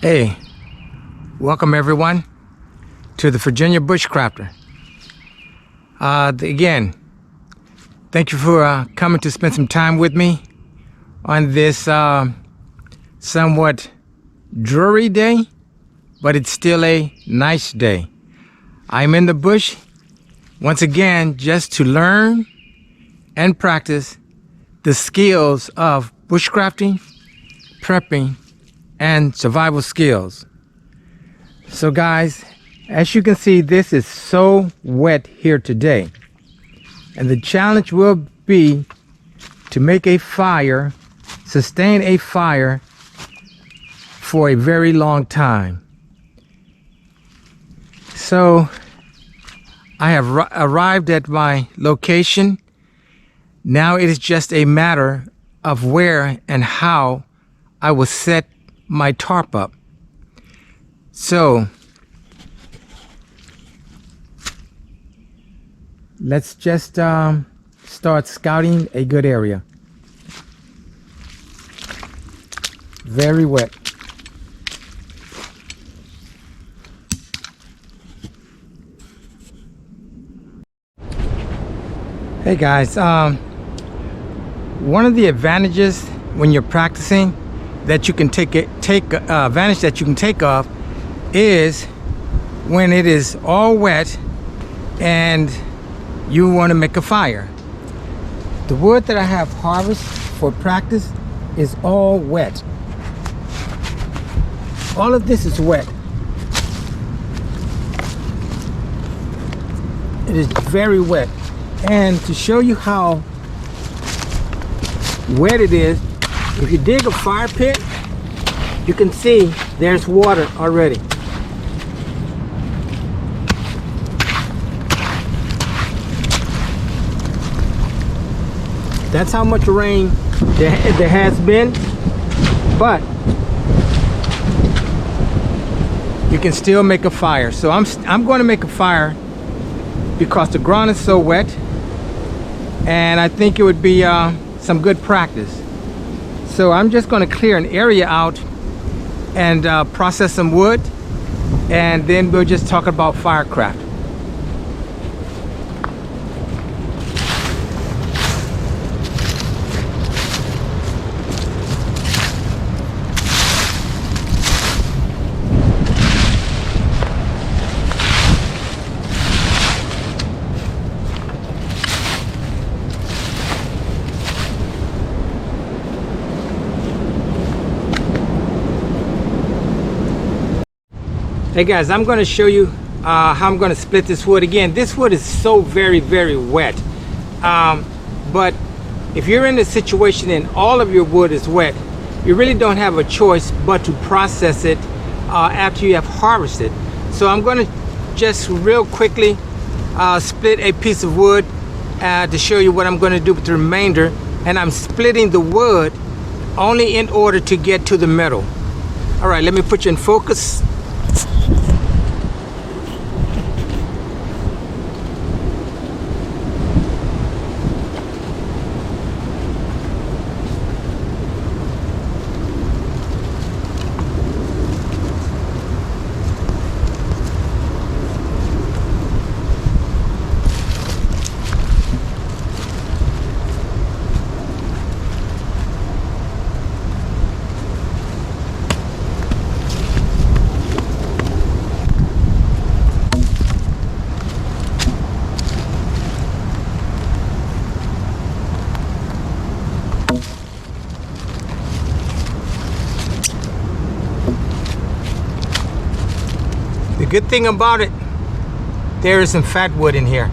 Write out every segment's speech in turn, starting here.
Hey, welcome everyone to the Virginia Bushcrafter. Again, thank you for coming to spend some time with me on this somewhat dreary day, but it's still a nice day. I'm in the bush once again just to learn and practice the skills of bushcrafting, prepping, and survival skills. So guys, as you can see, this is so wet here today, and the challenge will be to make a fire, sustain a fire for a very long time. So I have arrived at my location. Now it is just a matter of where and how I will set my tarp up. So let's just start scouting a good area. Very wet. Hey guys, one of the advantages when you're practicing that you can take advantage that you can take of is when it is all wet and you want to make a fire. The wood that I have harvested for practice is all wet. All of this is wet. It is very wet. And to show you how wet it is, if you dig a fire pit, you can see there's water already. That's how much rain there has been, but you can still make a fire. So I'm going to make a fire because the ground is so wet, and I think it would be some good practice. So I'm just going to clear an area out and process some wood, and then we'll just talk about firecraft. Hey guys, I'm going to show you how I'm going to split this wood. Again, this wood is so very wet, but if you're in a situation and all of your wood is wet, you really don't have a choice but to process it after you have harvested. So I'm going to just real quickly split a piece of wood to show you what I'm going to do with the remainder, and I'm splitting the wood only in order to get to the metal. All right, let me put you in focus. The good thing about it, there is some fat wood in here.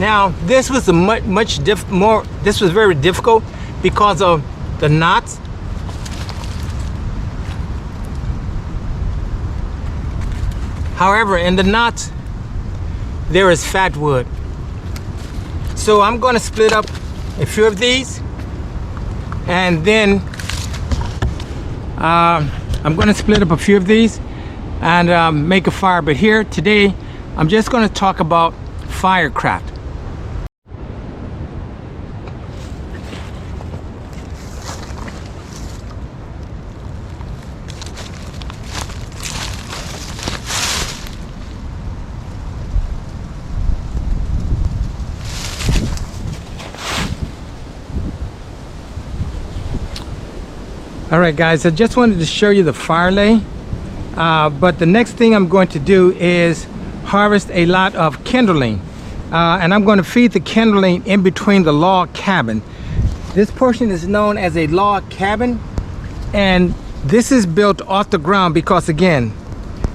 Now this was a this was very difficult because of the knots. However, in the knots there is fat wood. So I'm going to split up a few of these, and then I'm going to split up a few of these and make a fire. But here today I'm just going to talk about firecraft. All right guys, I just wanted to show you the fire lay, but the next thing I'm going to do is harvest a lot of kindling, and I'm going to feed the kindling in between the log cabin. This portion is known as a log cabin, and this is built off the ground because again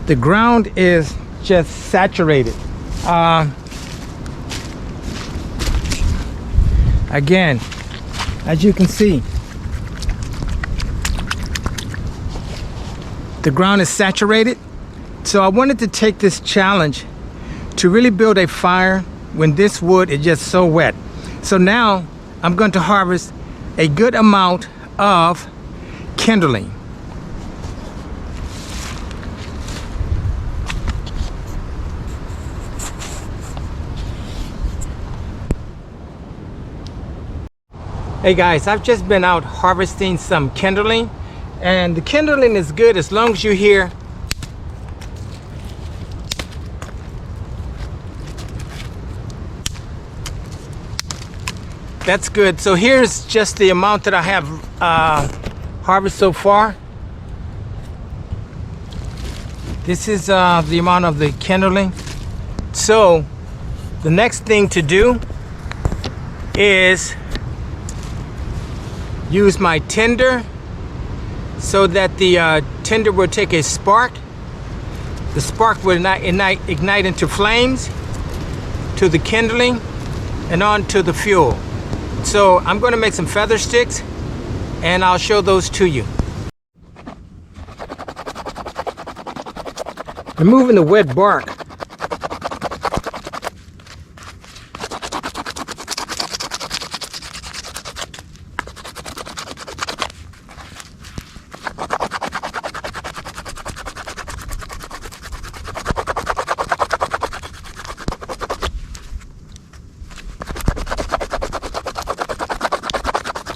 the ground is just saturated. Again, as you can see, the ground is saturated. So I wanted to take this challenge to really build a fire when this wood is just so wet. So now I'm going to harvest a good amount of kindling. Hey guys, I've just been out harvesting some kindling, and the kindling is good as long as you hear that's good. So here's just the amount that I have harvested so far. This is the amount of the kindling. So the next thing to do is use my tinder so that the tinder will take a spark. The spark will ignite into flames to the kindling and on to the fuel. So I'm going to make some feather sticks and I'll show those to you. Removing the wet bark.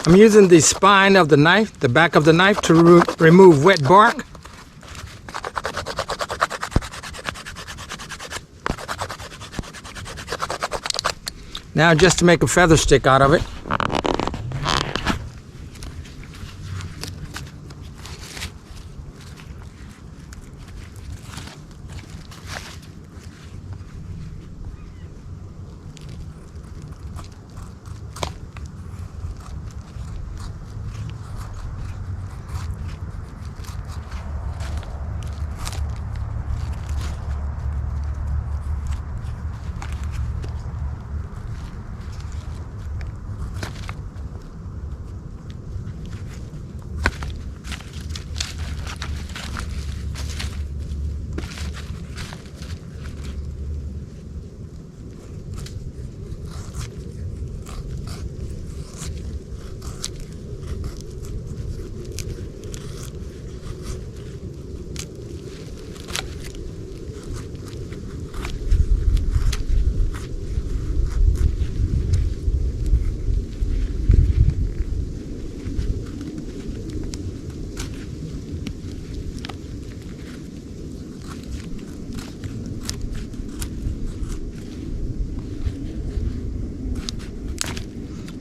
I'm using the spine of the knife, the back of the knife, to remove wet bark. Now just to make a feather stick out of it.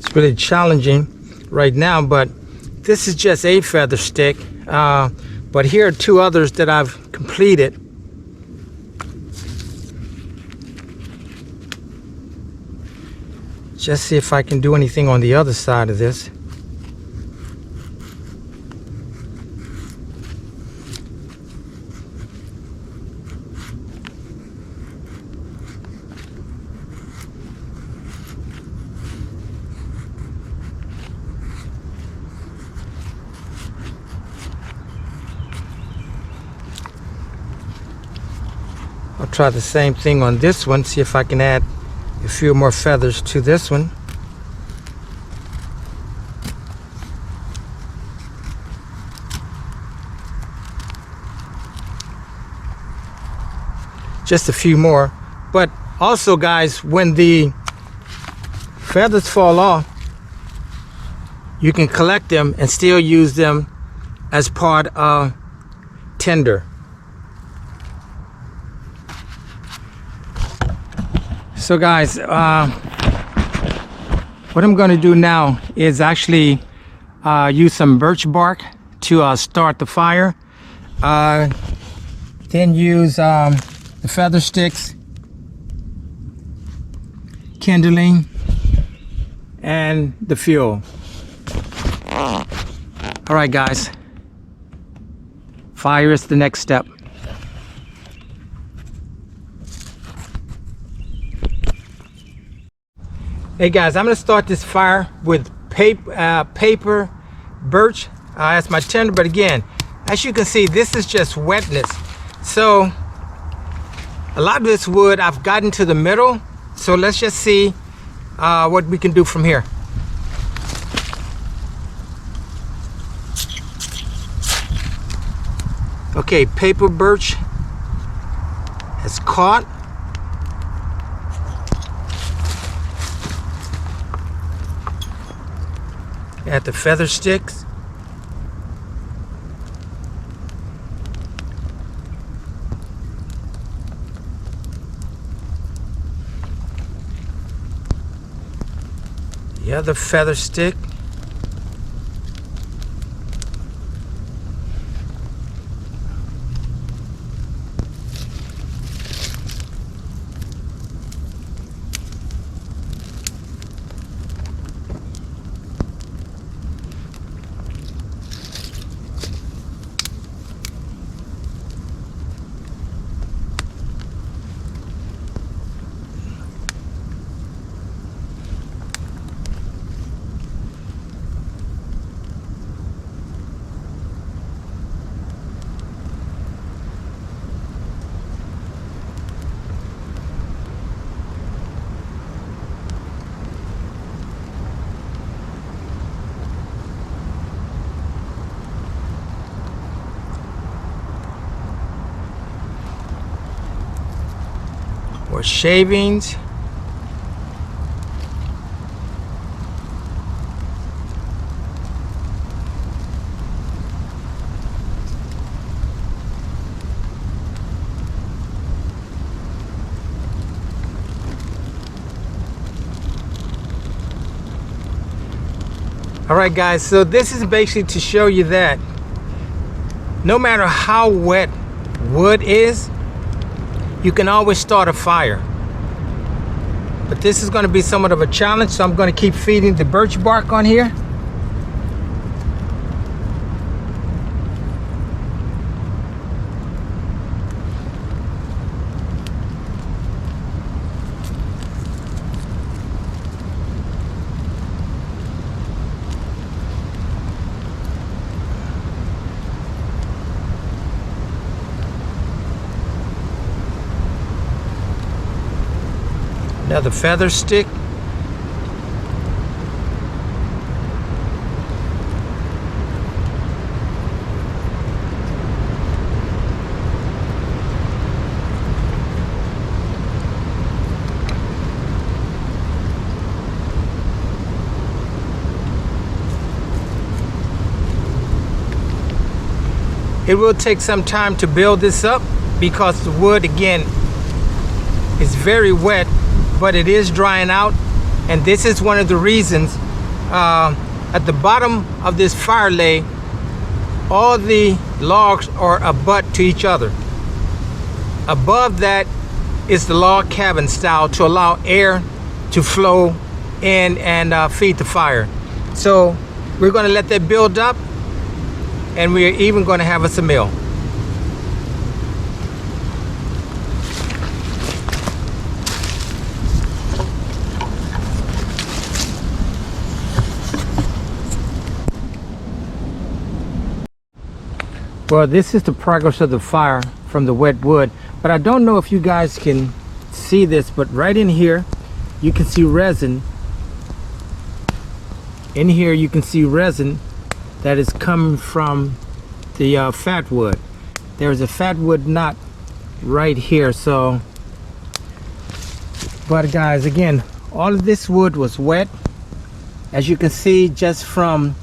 It's really challenging right now, but this is just a feather stick. But here are two others that I've completed. Just see if I can do anything on the other side of this. try the same thing on this one, see if I can add a few more feathers to this one. Just a few more. But also, guys, when the feathers fall off, you can collect them and still use them as part of tinder. So guys, what I'm going to do now is actually use some birch bark to start the fire. Then use the feather sticks, kindling, and the fuel. All right, guys. Fire is the next step. Hey guys, I'm gonna start this fire with paper birch as my tinder, but again, as you can see, this is just wetness. So a lot of this wood I've gotten to the middle, so let's just see what we can do from here. Okay, paper birch has caught. Add the feather sticks. The other feather stick. Or shavings. All right, guys, so this is basically to show you that no matter how wet wood is, you can always start a fire. But this is going to be somewhat of a challenge, so I'm going to keep feeding the birch bark on here. Another feather stick. It will take some time to build this up because the wood, again, is very wet, but it is drying out, and this is one of the reasons at the bottom of this fire lay, all the logs are abut to each other. Above that is the log cabin style to allow air to flow in and feed the fire. So we're going to let that build up, and we're even going to have us a meal. Well, this is the progress of the fire from the wet wood. But I don't know if you guys can see this, but right in here you can see resin. In here you can see resin that is coming from the fatwood. There's a fatwood knot right here. So, but guys, again, all of this wood was wet, as you can see, just from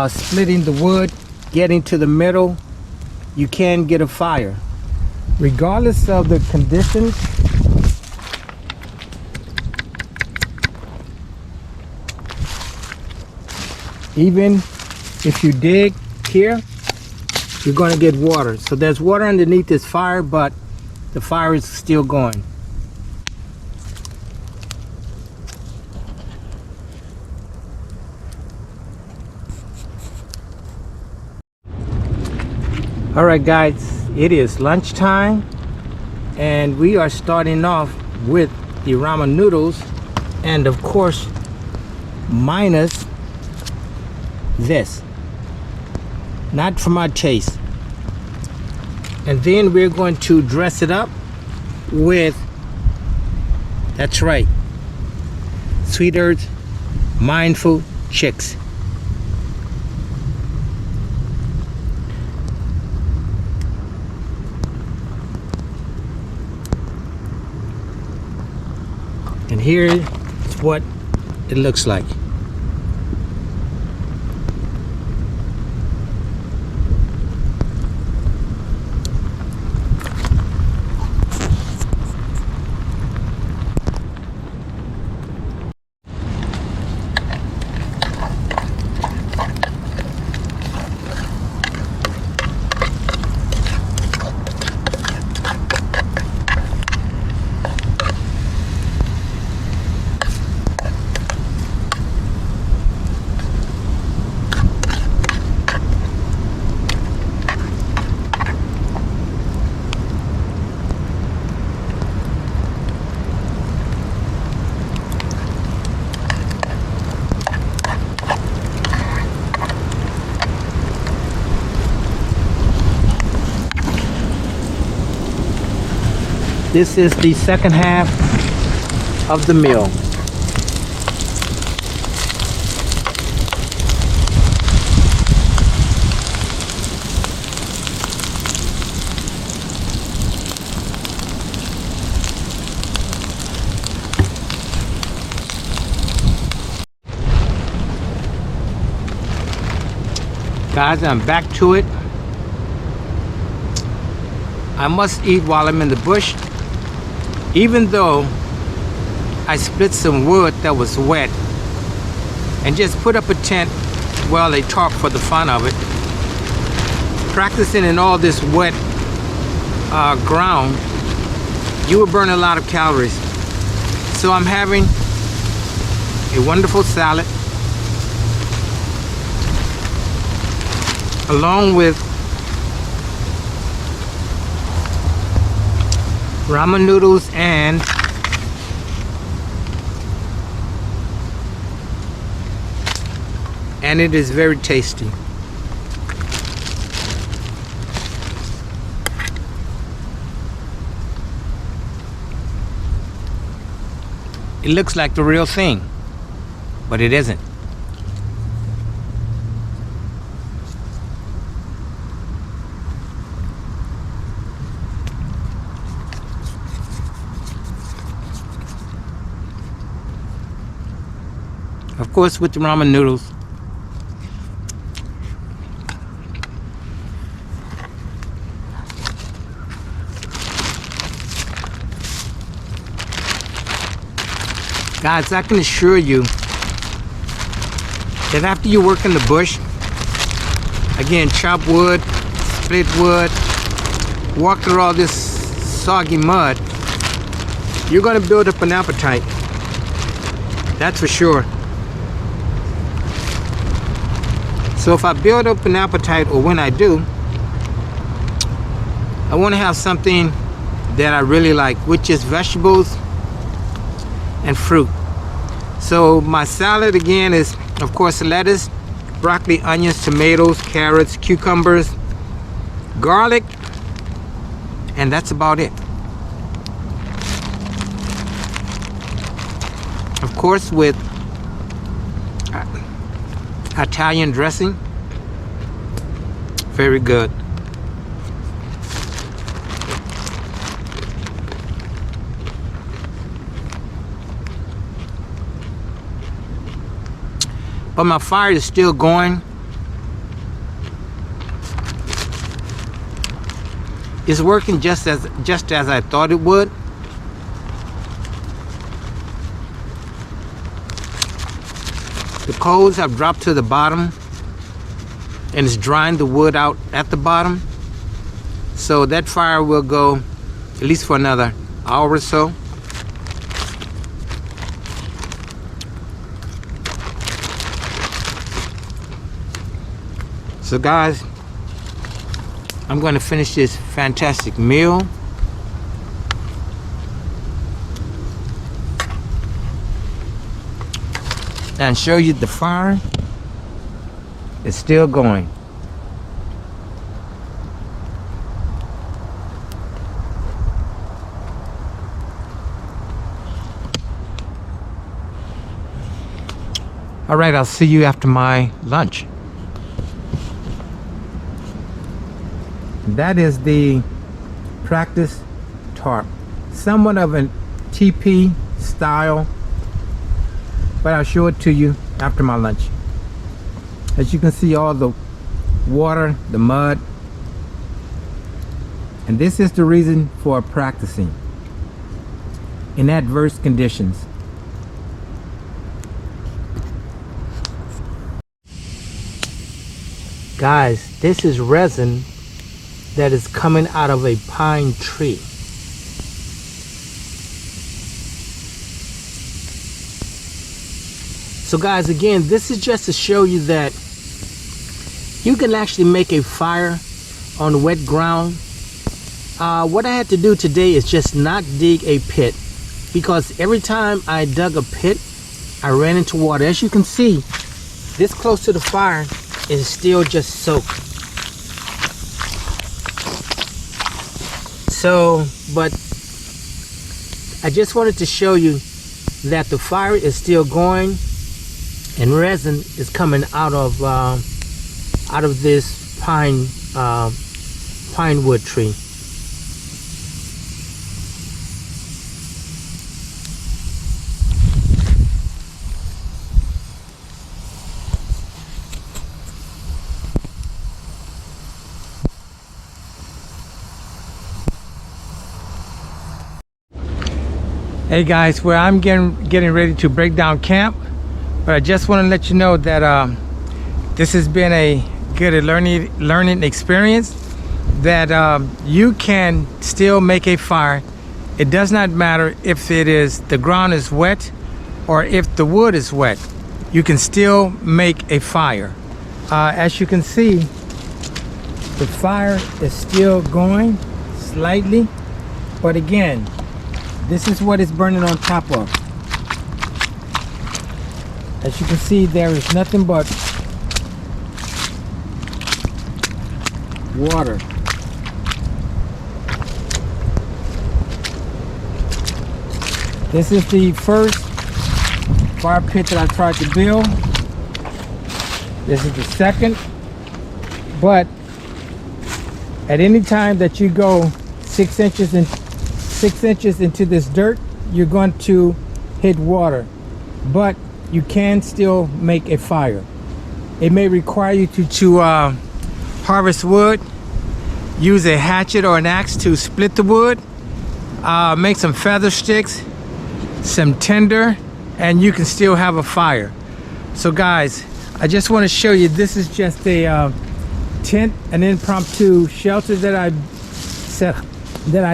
splitting the wood, getting to the middle, you can get a fire regardless of the conditions. Even if you dig here, you're going to get water. So there's water underneath this fire, but the fire is still going. All right, guys, it is lunchtime, and we are starting off with the ramen noodles, and of course, minus this, not for my taste. And then we're going to dress it up with, that's right, Sweet Earth Mindful Chicks. And here is what it looks like. This is the second half of the meal. Guys, I'm back to it. I must eat while I'm in the bush. Even though I split some wood that was wet and just put up a tent, well, a tarp for the fun of it, practicing in all this wet ground, you will burn a lot of calories. So I'm having a wonderful salad along with ramen noodles and it is very tasty. It looks like the real thing, but it isn't. Of course, with the ramen noodles. Guys, I can assure you that after you work in the bush, again, chop wood, split wood, walk through all this soggy mud, you're going to build up an appetite. That's for sure. So if I build up an appetite, or when I do, I want to have something that I really like, which is vegetables and fruit. So my salad again is, of course, lettuce, broccoli, onions, tomatoes, carrots, cucumbers, garlic, and that's about it. Of course, with Italian dressing, very good. But my fire is still going. It's working just as I thought it would. The coals have dropped to the bottom and it's drying the wood out at the bottom. So that fire will go at least for another hour or so. So guys, I'm going to finish this fantastic meal. And show you the fire is still going. All right, I'll see you after my lunch. That is the practice tarp, somewhat of an TP style, but I'll show it to you after my lunch. As you can see, all the water, the mud, and this is the reason for practicing in adverse conditions. Guys, this is resin that is coming out of a pine tree. So guys, again, this is just to show you that you can actually make a fire on the wet ground. What I had to do today is just not dig a pit, because every time I dug a pit, I ran into water. As you can see, this close to the fire is still just soaked. So, but I just wanted to show you that the fire is still going and resin is coming out of this pine wood tree. Hey guys, well, I'm getting ready to break down camp, but I just want to let you know that this has been a good learning experience, that you can still make a fire. It does not matter if the ground is wet or if the wood is wet. You can still make a fire. As you can see, the fire is still going slightly, but again, this is what it's burning on top of. As you can see, there is nothing but water. This is the first fire pit that I tried to build. This is the second. But at any time that you go 6 inches into this dirt, you're going to hit water, but you can still make a fire. It may require you to harvest wood, use a hatchet or an axe to split the wood, make some feather sticks, some tinder, and you can still have a fire. So guys, I just want to show you, this is just a tent, an impromptu shelter that I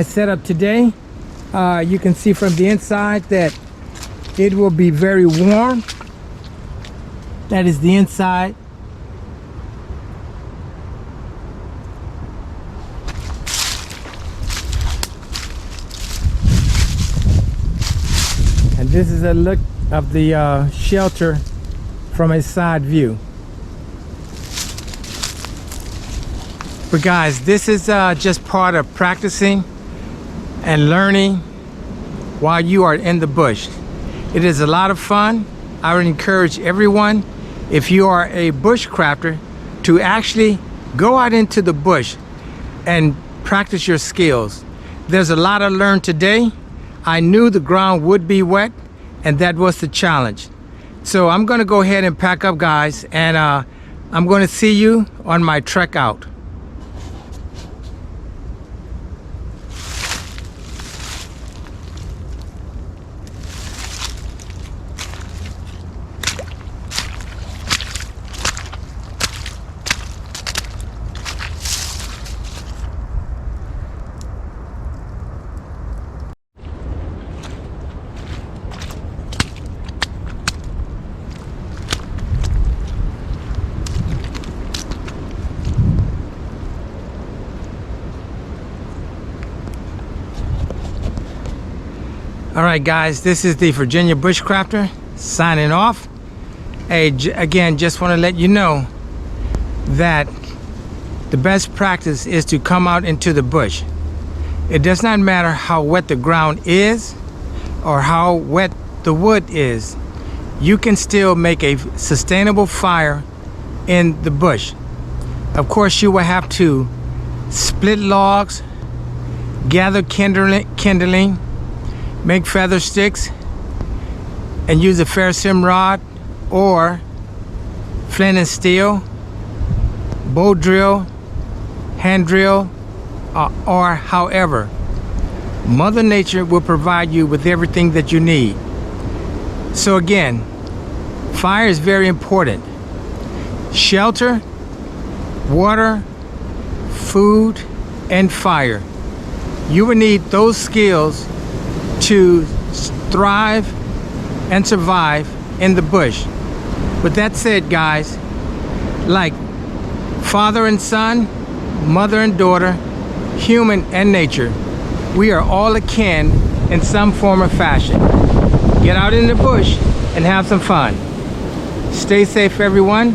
set up today. You can see from the inside that it will be very warm. That is the inside. And this is a look of the shelter from a side view. But guys, this is just part of practicing. and learning while you are in the bush. It is a lot of fun. I would encourage everyone, if you are a bushcrafter, to actually go out into the bush and practice your skills. There's a lot I learned today. I knew the ground would be wet, and that was the challenge. So I'm going to go ahead and pack up, guys, and I'm going to see you on my trek out. All right, guys, this is the Virginia Bushcrafter signing off. Hey, again, just want to let you know that the best practice is to come out into the bush. It does not matter how wet the ground is or how wet the wood is. You can still make a sustainable fire in the bush. Of course, you will have to split logs, gather kindling, make feather sticks, and use a ferrocim rod or flint and steel, bow drill, hand drill, or however. Mother Nature will provide you with everything that you need. So again, fire is very important. Shelter, water, food, and fire. You will need those skills to thrive and survive in the bush. With that said, guys, like father and son, mother and daughter, human and nature, we are all akin in some form or fashion. Get out in the bush and have some fun. Stay safe, everyone,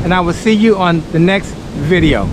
and I will see you on the next video.